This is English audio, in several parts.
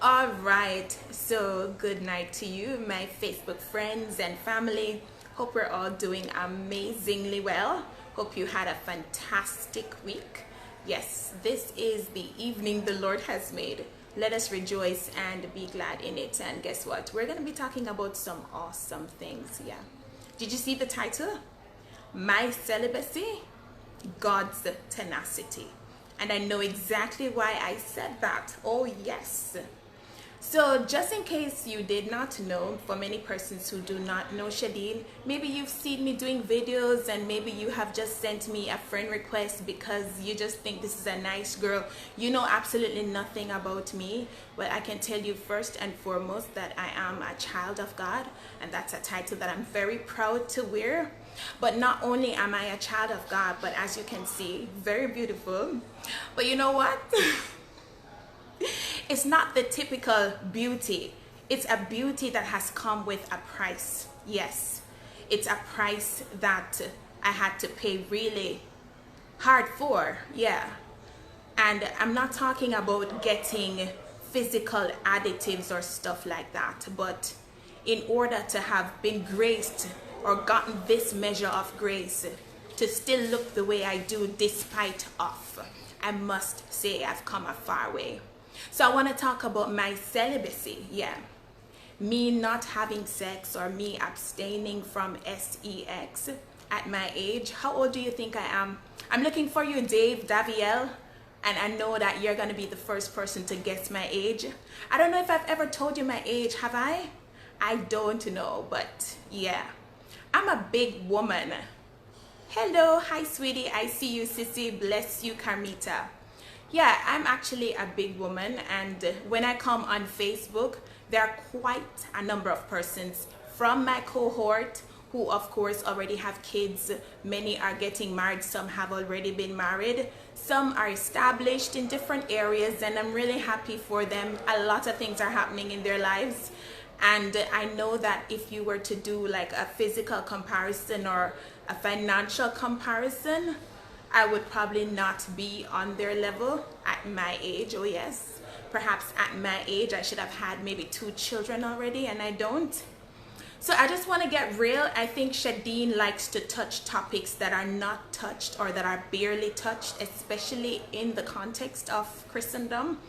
All right, so good night to you, my Facebook friends and family. Hope we're all doing amazingly well. Hope you had a fantastic week. Yes, this is the evening the Lord has made. Let us rejoice and be glad in it. And guess what? We're going to be talking about some awesome things. Yeah. Did you see the title? My Celibacy, God's Tenacity. And I know exactly why I said that. Oh, yes. So just in case you did not know, for many persons who do not know Shadeen, maybe you've seen me doing videos and maybe you have just sent me a friend request because you just think this is a nice girl. You know absolutely nothing about me. Well, I can tell you first and foremost that I am a child of God, and that's a title that I'm very proud to wear. But not only am I a child of God, but as you can see, very beautiful. But you know what? It's not the typical beauty. It's a beauty that has come with a price. Yes, it's a price that I had to pay really hard for. Yeah. And I'm not talking about getting physical additives or stuff like that, but in order to have been graced or gotten this measure of grace to still look the way I do despite of, I must say I've come a far way. So I want to talk about my celibacy. Yeah, me not having sex or me abstaining from sex at my age. How old do you think I am? I'm looking for you, Dave Daviel, and I know that you're going to be the first person to guess my age. I don't know if I've ever told you my age, have I? I don't know, but yeah, I'm a big woman. Hello, hi sweetie, I see you, sissy, bless you, Carmita. Yeah, I'm actually a big woman, and when I come on Facebook, there are quite a number of persons from my cohort who of course already have kids. Many are getting married, some have already been married, some are established in different areas, and I'm really happy for them. A lot of things are happening in their lives, and I know that if you were to do like a physical comparison or a financial comparison, I would probably not be on their level at my age. Oh yes, perhaps at my age I should have had maybe 2 children already, and I don't. So I just want to get real. I think Shadeen likes to touch topics that are not touched or that are barely touched, especially in the context of Christendom.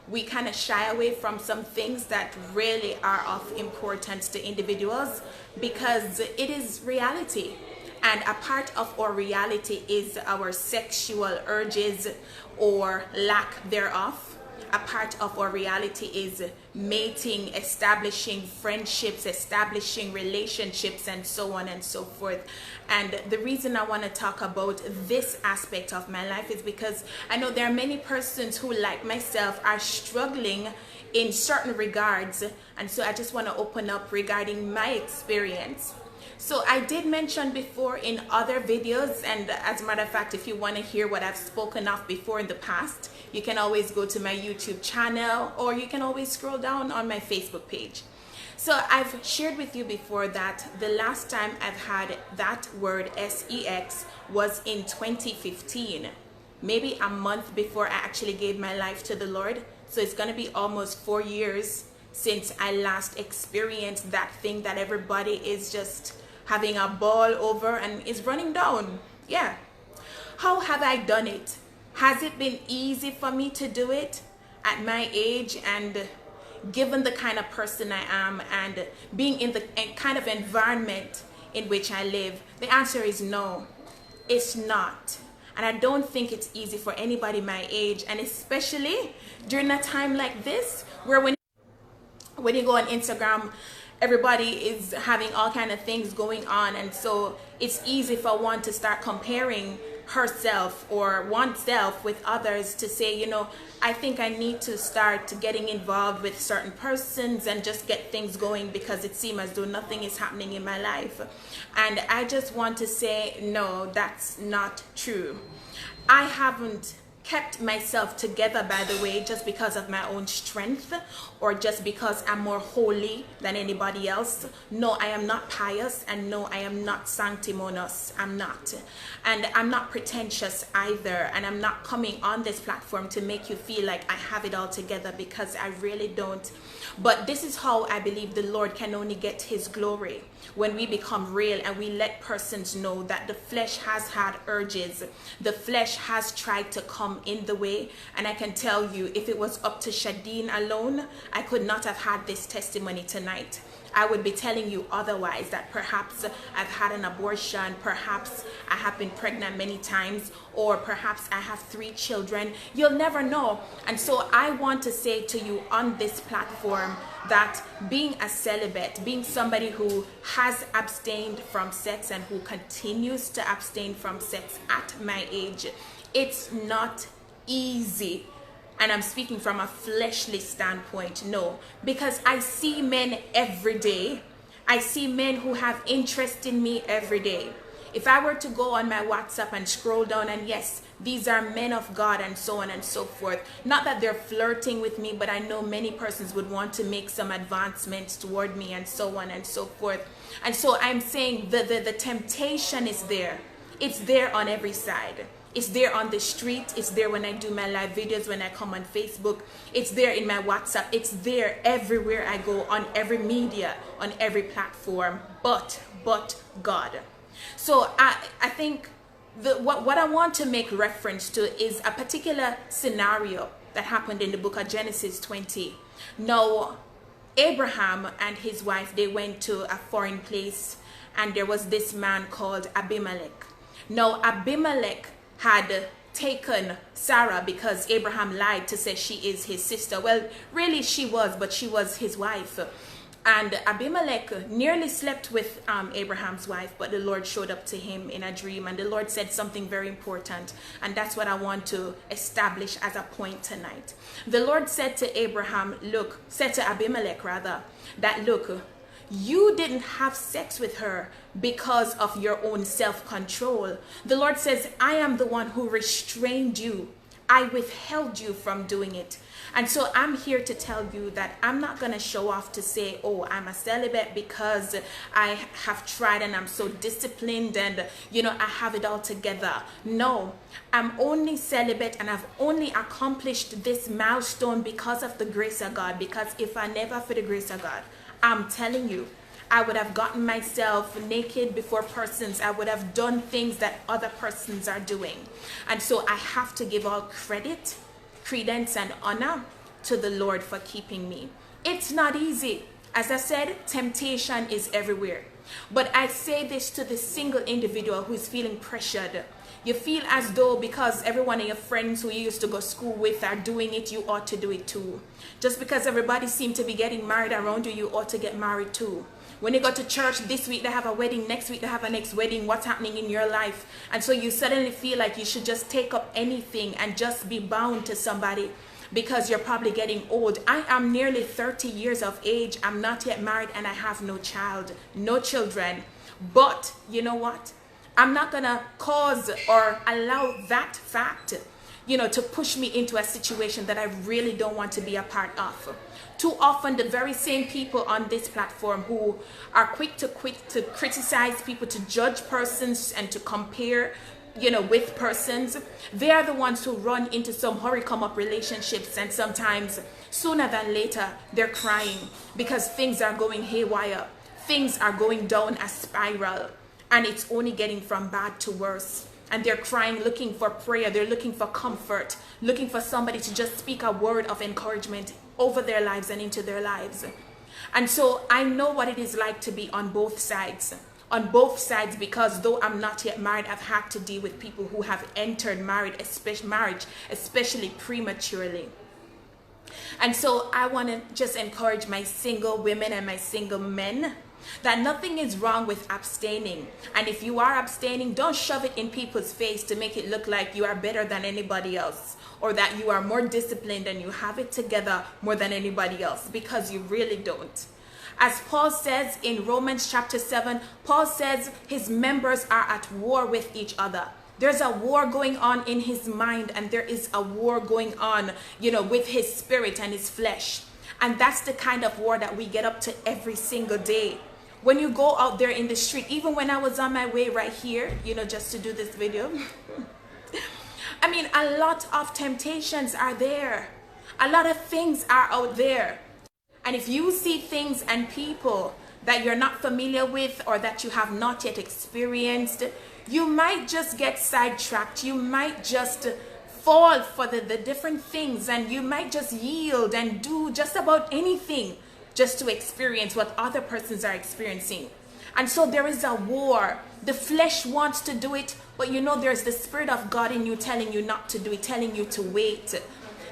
We kind of shy away from some things that really are of importance to individuals because it is reality. And a part of our reality is our sexual urges or lack thereof. A part of our reality is mating, establishing friendships, establishing relationships, and so on and so forth. And the reason I want to talk about this aspect of my life is because I know there are many persons who, like myself, are struggling in certain regards. And so I just want to open up regarding my experience. So I did mention before in other videos, and as a matter of fact, if you want to hear what I've spoken of before in the past, you can always go to my YouTube channel, or you can always scroll down on my Facebook page. So I've shared with you before that the last time I've had that word sex was in 2015, maybe a month before I actually gave my life to the Lord. So it's going to be almost 4 years since I last experienced that thing that everybody is just having a ball over and is running down. Yeah. How have I done it? Has it been easy for me to do it at my age, and given the kind of person I am and being in the kind of environment in which I live? The answer is no, it's not. And I don't think it's easy for anybody my age, and especially during a time like this where when you go on Instagram, everybody is having all kind of things going on, and so it's easy for one to start comparing herself or oneself with others to say, you know, I think I need to start getting involved with certain persons and just get things going because it seems as though nothing is happening in my life. And I just want to say, no, that's not true. I haven't kept myself together, by the way, just because of my own strength or just because I'm more holy than anybody else. No, I am not pious, and no, I am not sanctimonious. I'm not. And I'm not pretentious either, and I'm not coming on this platform to make you feel like I have it all together, because I really don't. But this is how I believe the Lord can only get his glory, when we become real and we let persons know that the flesh has had urges, the flesh has tried to come in the way. And I can tell you, if it was up to Shadeen alone, I could not have had this testimony tonight. I would be telling you otherwise, that perhaps I've had an abortion, perhaps I have been pregnant many times, or perhaps I have 3 children. You'll never know. And so I want to say to you on this platform that being a celibate, being somebody who has abstained from sex and who continues to abstain from sex at my age, it's not easy. And I'm speaking from a fleshly standpoint, no. Because I see men every day. I see men who have interest in me every day. If I were to go on my WhatsApp and scroll down, and yes, these are men of God and so on and so forth. Not that they're flirting with me, but I know many persons would want to make some advancements toward me and so on and so forth. And so I'm saying the temptation is there. It's there on every side. It's there on the street. It's there when I do my live videos, when I come on Facebook. It's there in my WhatsApp. It's there everywhere I go, on every media, on every platform, but God. So I think what I want to make reference to is a particular scenario that happened in the book of Genesis 20. Now, Abraham and his wife, they went to a foreign place, and there was this man called Abimelech. Now, Abimelech had taken Sarah because Abraham lied to say she is his sister. Well, really she was, but she was his wife. And Abimelech nearly slept with Abraham's wife, but the Lord showed up to him in a dream, and the Lord said something very important, and that's what I want to establish as a point tonight. The Lord said to Abimelech rather, that look, you didn't have sex with her because of your own self-control. The Lord says, I am the one who restrained you. I withheld you from doing it. And so I'm here to tell you that I'm not going to show off to say, oh, I'm a celibate because I have tried and I'm so disciplined and, you know, I have it all together. No, I'm only celibate, and I've only accomplished this milestone because of the grace of God. Because if I never for the grace of God, I'm telling you, I would have gotten myself naked before persons. I would have done things that other persons are doing. And so I have to give all credit, credence, and honor to the Lord for keeping me. It's not easy. As I said, temptation is everywhere. But I say this to the single individual who is feeling pressured. You feel as though because every one of your friends who you used to go to school with are doing it, you ought to do it too. Just because everybody seems to be getting married around you, you ought to get married too. When you go to church this week, they have a wedding. Next week, they have a next wedding. What's happening in your life? And so you suddenly feel like you should just take up anything and just be bound to somebody because you're probably getting old. I am nearly 30 years of age. I'm not yet married, and I have no child, no children. But you know what? I'm not going to cause or allow that fact, you know, to push me into a situation that I really don't want to be a part of. Too often, the very same people on this platform who are quick to criticize people, to judge persons, and to compare, you know, with persons, they are the ones who run into some hurry-come-up relationships, and sometimes sooner than later, they're crying because things are going haywire. Things are going down a spiral, and it's only getting from bad to worse. And they're crying, looking for prayer. They're looking for comfort, looking for somebody to just speak a word of encouragement over their lives and into their lives. And so I know what it is like to be on both sides. On both sides, because though I'm not yet married, I've had to deal with people who have entered marriage, especially prematurely. And so I want to just encourage my single women and my single men that nothing is wrong with abstaining. And if you are abstaining, don't shove it in people's face to make it look like you are better than anybody else, or that you are more disciplined and you have it together more than anybody else, because you really don't. As Paul says in Romans chapter 7, Paul says his members are at war with each other. There's a war going on in his mind, and there is a war going on, with his spirit and his flesh. And that's the kind of war that we get up to every single day. When you go out there in the street, even when I was on my way right here, just to do this video, I mean, a lot of temptations are there. A lot of things are out there. And if you see things and people that you're not familiar with or that you have not yet experienced, you might just get sidetracked. You might just fall for the different things, and you might just yield and do just about anything just to experience what other persons are experiencing. And so there is a war. The flesh wants to do it, but there's the Spirit of God in you telling you not to do it, telling you to wait.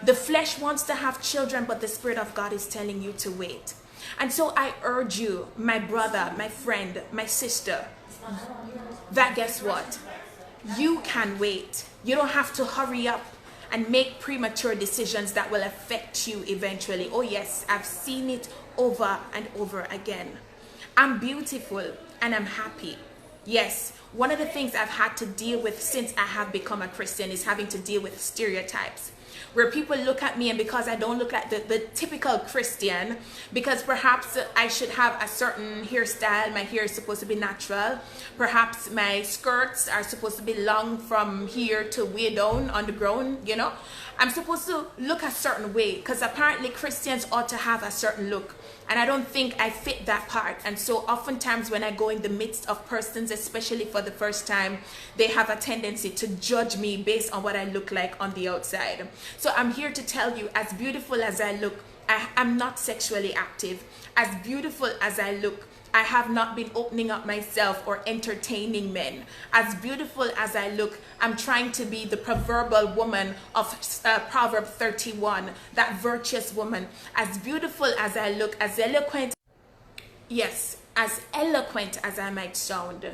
The flesh wants to have children, but the Spirit of God is telling you to wait. And so I urge you, my brother, my friend, my sister, that guess what? You can wait. You don't have to hurry up and make premature decisions that will affect you eventually. Oh yes, I've seen it over and over again. I'm beautiful and I'm happy. Yes, one of the things I've had to deal with since I have become a Christian is having to deal with stereotypes, where people look at me, and because I don't look like the typical Christian, because perhaps I should have a certain hairstyle, my hair is supposed to be natural, perhaps my skirts are supposed to be long from here to way down on the ground, I'm supposed to look a certain way, because apparently Christians ought to have a certain look. And I don't think I fit that part. And so oftentimes when I go in the midst of persons, especially for the first time, they have a tendency to judge me based on what I look like on the outside. So I'm here to tell you, as beautiful as I look, I'm not sexually active. As beautiful as I look, I have not been opening up myself or entertaining men. As beautiful as I look, I'm trying to be the proverbial woman of Proverb 31, that virtuous woman. As beautiful as I look, as eloquent, yes, as eloquent as I might sound,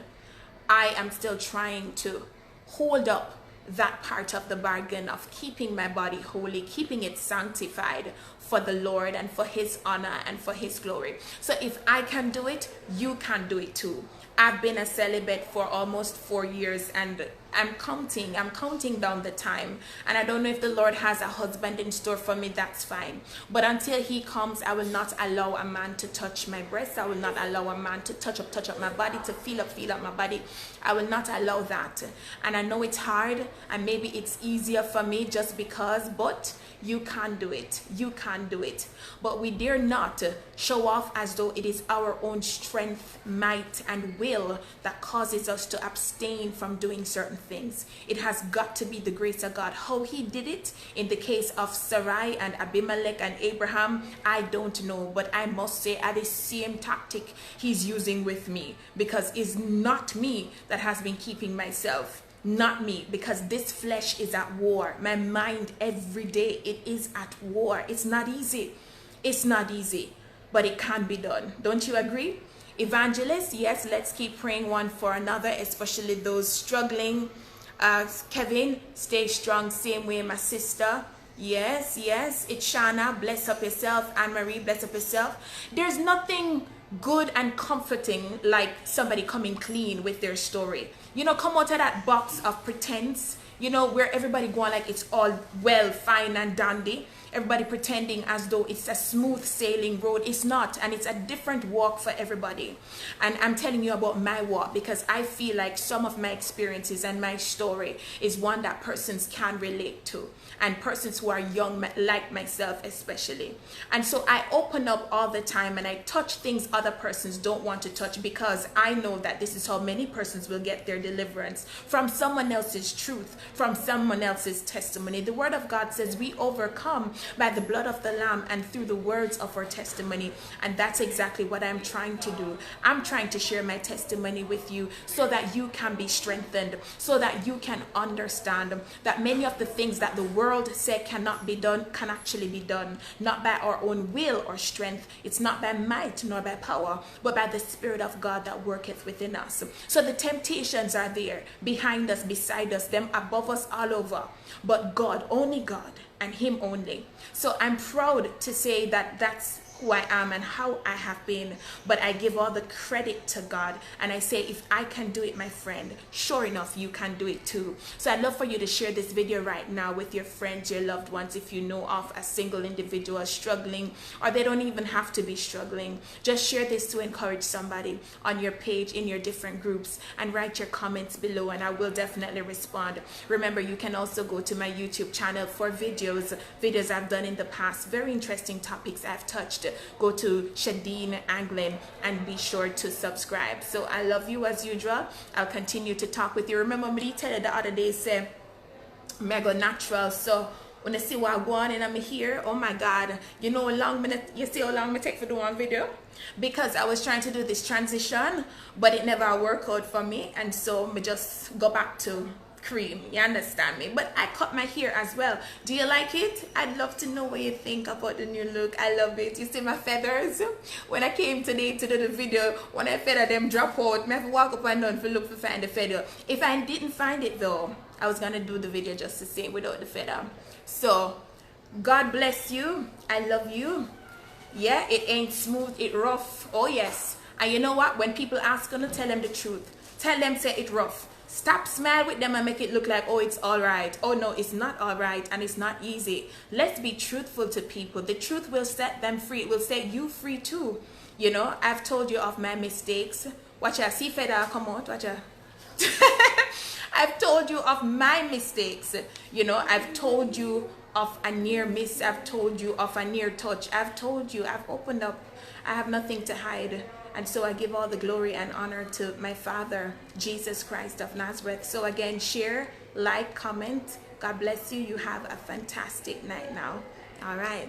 I am still trying to hold up that part of the bargain of keeping my body holy, keeping it sanctified for the Lord and for his honor and for his glory. So if I can do it, you can do it too. I've been a celibate for almost 4 years, and I'm counting down the time, and I don't know if the Lord has a husband in store for me. That's fine, but until he comes, I will not allow a man to touch my breasts. I will not allow a man to touch up my body, to feel up my body. I will not allow that. And I know it's hard, and maybe it's easier for me just because, but you can do it. You can do it. But we dare not show off as though it is our own strength, might, and will that causes us to abstain from doing certain things. It has got to be the grace of God. How he did it in the case of Sarai and Abimelech and Abraham, I don't know, but I must say at the same tactic he's using with me, because it's not me that has been keeping myself. Not me, because this flesh is at war. My mind every day, it is at war. It's not easy. It's not easy, but it can be done. Don't you agree? Evangelists, yes, let's keep praying one for another, especially those struggling. Kevin, stay strong, same way, my sister. Yes, it's Shana, bless up yourself. Anne-Marie, bless up yourself. There's nothing good and comforting like somebody coming clean with their story. Come out of that box of pretense, where everybody going like it's all well, fine and dandy. Everybody pretending as though it's a smooth sailing road. It's not, and it's a different walk for everybody. And I'm telling you about my walk because I feel like some of my experiences and my story is one that persons can relate to, and persons who are young like myself especially. And so I open up all the time and I touch things other persons don't want to touch, because I know that this is how many persons will get their deliverance, from someone else's truth, from someone else's testimony. The word of God says we overcome by the blood of the Lamb and through the words of our testimony. And that's exactly what I'm trying to do. I'm trying to share my testimony with you so that you can be strengthened, so that you can understand that many of the things that the world said cannot be done can actually be done, not by our own will or strength. It's not by might nor by power, but by the Spirit of God that worketh within us. So the temptations are there, behind us, beside us, them above us, all over. But God, only God, and him only. So I'm proud to say that that's who I am and how I have been, but I give all the credit to God, and I say, if I can do it, my friend, sure enough you can do it too. So I'd love for you to share this video right now with your friends, your loved ones, if you know of a single individual struggling, or they don't even have to be struggling. Just share this to encourage somebody on your page, in your different groups, and write your comments below, and I will definitely respond. Remember, you can also go to my YouTube channel for videos I've done in the past, very interesting topics I've touched. Go to Shadeen Anglin and be sure to subscribe. So I love you as usual. I'll continue to talk with you. Remember me tell you the other day, say mega natural. So when I see what I go on and I'm here, oh my God, you know how long you see how long me take for do one video? Because I was trying to do this transition, but it never worked out for me, and so me just go back to cream, you understand me? But I cut my hair as well. Do you like it? I'd love to know what you think about the new look. I love it. You see my feathers? When I came today to do the video, when I feather them drop out, I have to walk up and down to look for find the feather. If I didn't find it though, I was gonna do the video just the same without the feather. So God bless you. I love you. Yeah, it ain't smooth, it rough. Oh yes. And you know what? When people ask, gonna tell them the truth. Tell them say it rough. Stop smile with them and make it look like, oh, it's all right. Oh no, it's not all right, and it's not easy. Let's be truthful to people. The truth will set them free. It will set you free too. You know, I've told you of my mistakes. Watch out, see feather come out. Watch out. I've told you of my mistakes. You know, I've told you of a near miss. I've told you of a near touch. I've told you, I've opened up. I have nothing to hide. And so I give all the glory and honor to my Father, Jesus Christ of Nazareth. So again, share, like, comment. God bless you. You have a fantastic night now. All right.